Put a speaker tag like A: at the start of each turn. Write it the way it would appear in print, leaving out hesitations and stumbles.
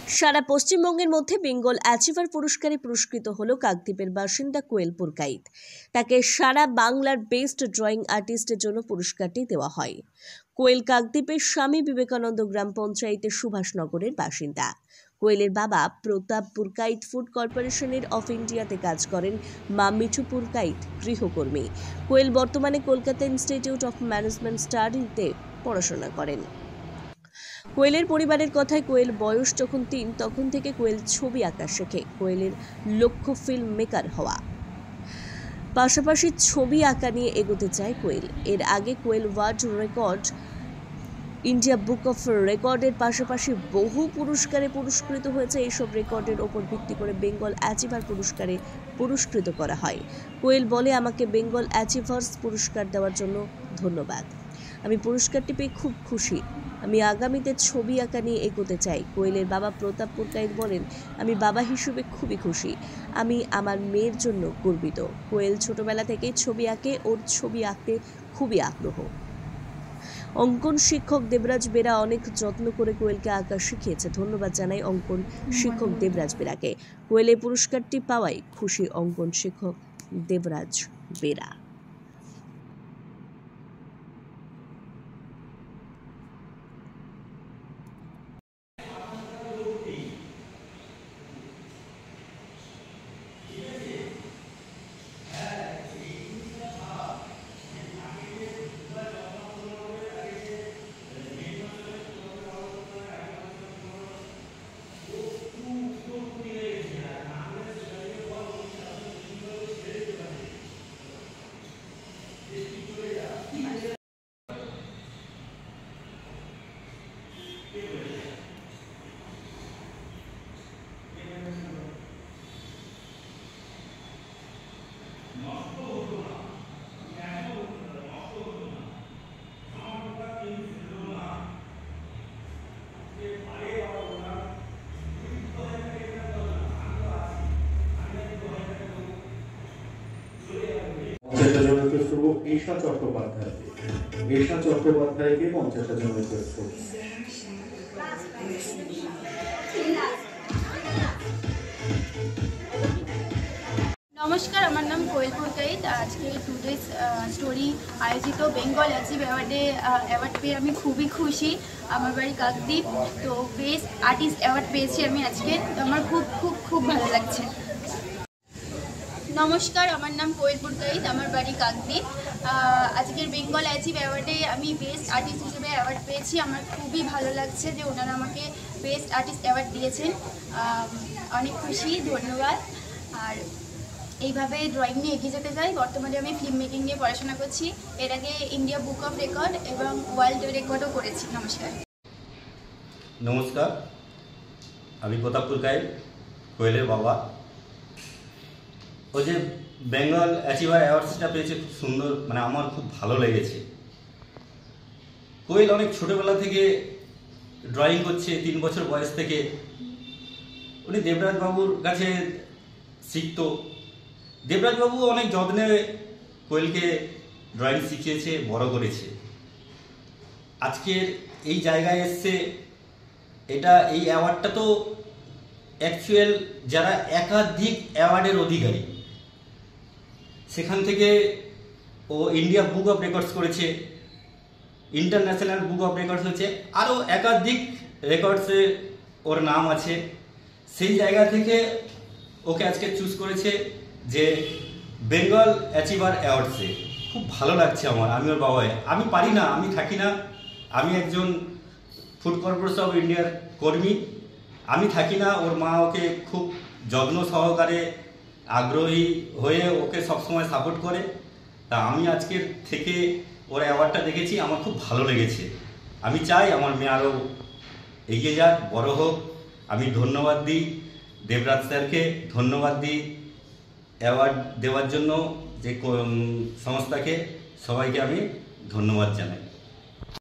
A: সারা পশ্চিমবঙ্গের মধ্যে বেঙ্গল অ্যাচিভার পুরস্কারে পুরস্কৃত হলো কাকদ্বীপের বাসিন্দা কোয়েল পুরকাইত। তাকে সারা বাংলার বেস্ট ড্রয়িং আর্টিস্টের জন্য পুরস্কারটি দেওয়া হয়। কোয়েল কাকদ্বীপের স্বামী বিবেকানন্দ গ্রাম পঞ্চায়েতের সুভাষনগরের বাসিন্দা। কোয়েলের বাবা প্রতাপ পুরকাইত ফুড কর্পোরেশনের অফ ইন্ডিয়াতে কাজ করেন। মা মিঠু পুরকাইত গৃহকর্মী। কোয়েল বর্তমানে কলকাতা ইনস্টিটিউট অফ ম্যানেজমেন্ট স্টাডিতে পড়াশোনা করেন। কোয়েলের পরিবারের কথায় কোয়েল বয়স যখন 3 তখন থেকে কোয়েল ছবি আঁকা শেখে। কোয়েলের লক্ষ্য ফিল্ম মেকার হওয়া, পাশাপাশি ছবি আঁকা নিয়ে এগোতে চায় কোয়েল। এর আগে Koel world record, India book of রেকর্ডের পাশাপাশি বহু পুরস্কারে পুরস্কৃত হয়েছে। এইসব রেকর্ডের ওপর ভিত্তি করে বেঙ্গল অ্যাচিভার পুরস্কারে পুরস্কৃত করা হয়। কোয়েল বলে, আমাকে বেঙ্গল অ্যাচিভার্স পুরস্কার দেওয়ার জন্য ধন্যবাদ। আমি পুরস্কারটি পেয়ে খুব খুশি। আমি আগামীতে ছবি আঁকা নিয়ে এগোতে চাই। কোয়েলের বাবা প্রতাপ পুরকাইত বলেন, আমি বাবা হিসেবে খুবই খুশি। আমি আমার মেয়ের জন্য গর্বিত। কোয়েল ছোটবেলা থেকেই ছবি আঁকে। ওর ছবি আঁকতে খুবই আগ্রহ। অঙ্কন শিক্ষক দেবরাজ বেরা অনেক যত্ন করে কোয়েলকে আঁকা শিখিয়েছে। ধন্যবাদ জানাই অঙ্কন শিক্ষক দেবরাজ বেরাকে। কোয়েল এই পুরস্কারটি পাওয়ায় খুশি অঙ্কন শিক্ষক দেবরাজ বেরা।
B: ঈশা চট্টোপাধ্যায়কে পঞ্চাশটা জন রিকোয়েস্ট করছি।
C: নমস্কার, আমার নাম কোয়েল পুরকাইত। আজকে টুডেজ স্টোরি আয়োজিত বেঙ্গল অ্যাচিভ অ্যাওয়ার্ড পেয়ে আমি খুবই খুশি। আমার বাড়ি কাকদ্বীপ, তো বেস্ট আর্টিস্ট অ্যাওয়ার্ড পেয়েছি আমি আজকে। আমার খুব খুব খুব ভালো লাগছে। নমস্কার, আমার নাম কোয়েল পুরকাইত, আমার বাড়ি কাকদ্বীপ। আজকের বেঙ্গল অ্যাচিভ অ্যাওয়ার্ডে আমি বেস্ট আর্টিস্ট হিসেবে অ্যাওয়ার্ড পেয়েছি। আমার খুবই ভালো লাগছে যে ওনারা আমাকে বেস্ট আর্টিস্ট অ্যাওয়ার্ড দিয়েছেন। অনেক খুশি, ধন্যবাদ। আর এইভাবে ড্রয়িং নিয়ে এগিয়ে যেতে চাই। বর্তমানে আমি ফিল্ম মেকিং নিয়ে পড়াশোনা করছি। এর আগে ইন্ডিয়া বুক অফ রেকর্ড এবং ওয়ার্ল্ড রেকর্ডও করেছি।
D: নমস্কার, আমি প্রতাপ পুরকাইত, কোয়েলের বাবা। ও যে বেঙ্গল অ্যাচিভার অ্যাওয়ার্ডসটা পেয়েছে খুব সুন্দর, মানে আমার খুব ভালো লেগেছে। কোয়েল অনেক ছোটোবেলা থেকে ড্রয়িং করছে, 3 বছর বয়স থেকে। উনি দেবরাজ বাবুর কাছে শিখত। দেবরাজ বাবু অনেক যত্নে কোয়েলকে ড্রয়িং শিখিয়েছে, বড় করেছে। আজকের এই জায়গায় এসছে, এই অ্যাওয়ার্ডটা তো অ্যাকচুয়াল যারা একাধিক অ্যাওয়ার্ডের অধিকারী, সেখান থেকে ও ইন্ডিয়া বুক অফ রেকর্ডস করেছে, ইন্টারন্যাশনাল বুক অফ রেকর্ডস হচ্ছে, আরও একাধিক রেকর্ডসে ওর নাম আছে। সেই জায়গা থেকে ওকে আজকে চুজ করেছে যে বেঙ্গল অ্যাচিভার অ্যাওয়ার্ডসে। খুব ভালো লাগছে আমার। আমি ওর বাবাই। আমি পারি না, আমি থাকি না। আমি একজন ফুড কর্পোরেশন অফ ইন্ডিয়ার কর্মী। আমি থাকি না। ওর মা ওকে খুব যত্ন সহকারে, আগ্রহী হয়ে ওকে সবসময় সাপোর্ট করে। তা আমি আজকের থেকে ওর অ্যাওয়ার্ডটা দেখেছি, আমার খুব ভালো লেগেছে। আমি চাই আমার মেয়ে আরও এগিয়ে যাক, বড় হোক। আমি ধন্যবাদ দিই দেবরাজ স্যারকে, ধন্যবাদ দিই অ্যাওয়ার্ড দেওয়ার জন্য যে সংস্থাকে, সবাইকে আমি ধন্যবাদ জানাই।